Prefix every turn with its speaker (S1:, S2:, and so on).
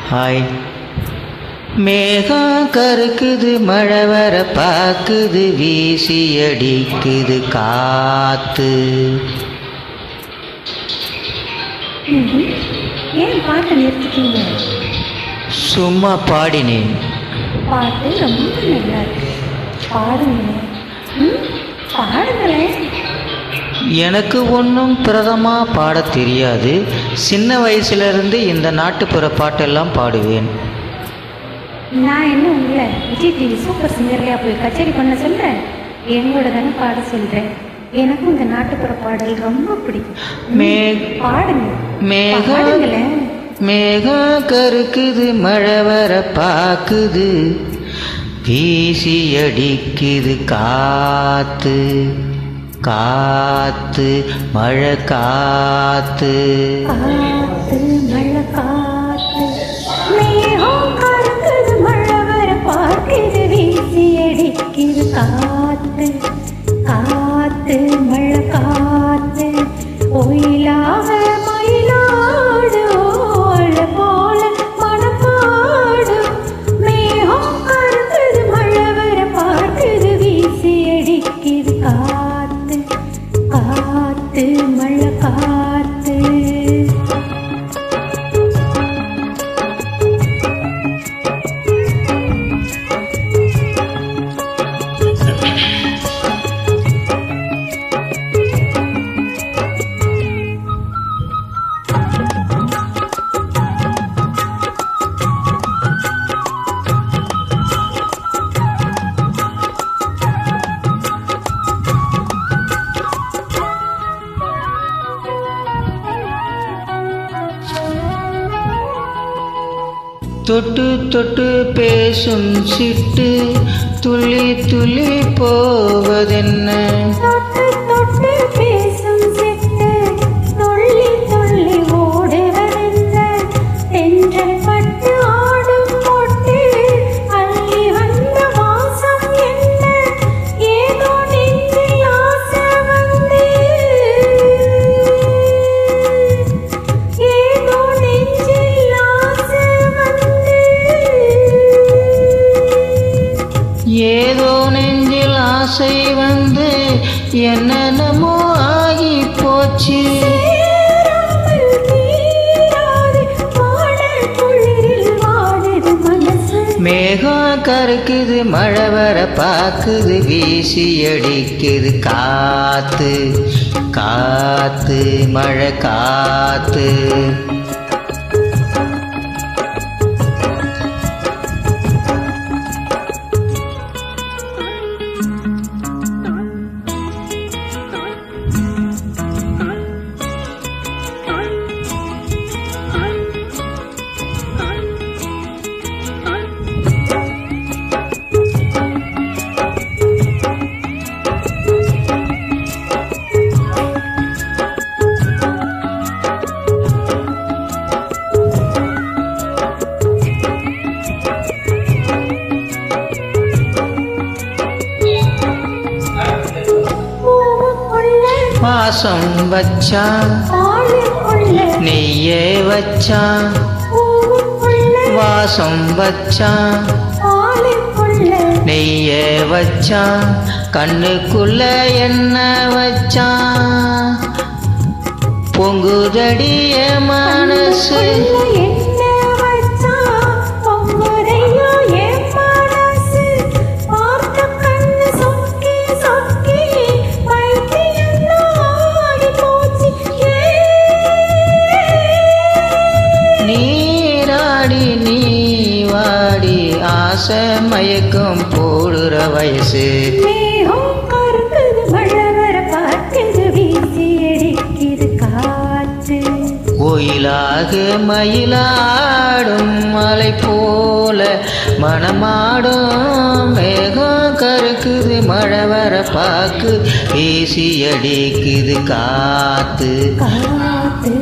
S1: Hi. மேகம் கருக்குது, மழை வர பாக்குது, வீசி அடிக்குது காத்து.
S2: ஏன் பாட்டை நிறுத்திட்டீங்க?
S1: சும்மா பாடினேன்.
S2: பாட்டு ரொம்ப நல்லா இருக்கு, பாடுங்க. பாடுங்களேன்.
S1: எனக்கு ஒன்றும் பிரதமாக பாட தெரியாது. சின்ன வயசுலேருந்து இந்த நாட்டுப்புற பாட்டெல்லாம் பாடுவேன்.
S2: நான் என்ன உங்களை விஜய் டிவி சூப்பர் சிங்கர்லையா போய் கச்சேரி பண்ண சொல்கிறேன்? என்னோட தானே பாட சொல்கிறேன். எனக்கும் இந்த நாட்டுப்புற பாடல் ரொம்ப பிடிக்கும். பாடுங்க. பாடுங்களேன்.
S1: மேகம் கருக்குது, மழை வர பாக்குது, வீசி அடிக்குது காத்து. காத்து மழை காத்து.
S2: காத்து மழை காத்து. மேகம் கருக்குது, மழை வர பாக்குது, வீசி அடிக்குது காத்து. காத்து மழை காத்து. ஒயிலாக மயிலாடு ஓல போல மனப்பாடு. மேகம் கருக்குது, மழை வர பாக்குது, வீசி அடிக்குது காத்து. காத்து மழை காத்து.
S1: தொட்டு தொட்டு பேசும் சிட்டு, துள்ளி துள்ளி போவதென்ன?
S2: தொட்டு தொட்டு பேசும் சிட்டு, துள்ளி துள்ளி ஓடுவதென்ன? தென்றல் பட்டு ஆடும் பொட்டு, அள்ளி வந்த வாசம் என்ன? ஏதோ நெஞ்சில் ஆசை வந்து, ஏதோ நெஞ்சில் ஆசை வந்து,
S1: ஏதோ நெஞ்சில் ஆசை வந்து என்னென்னமோ ஆகி போச்சு. மேகம் கருக்குது, மழை வர பாக்குது, வீசி அடிக்குது காத்து. காத்து மழை காத்து. வாசம் வச்சான், நெய்யே வச்சான். வாசம் வச்சான், நெய்யே வச்சான். கண்ணுக்குள்ள என்ன வச்சான்? பொங்குதடிய மனசு. நீராடி நீ வாடி, ஆசை மயக்கம் போடுற வயசு.
S2: மேகம் கருக்குது, மழை வர பாக்குது, வீசி அடிக்குது காத்து.
S1: கோயிலாக மயிலாடும் மலை போல மனமாடும். மேகம் கருக்குது, மழை வர பாக்கு, வீசி அடிக்குது காத்து.
S2: காத்து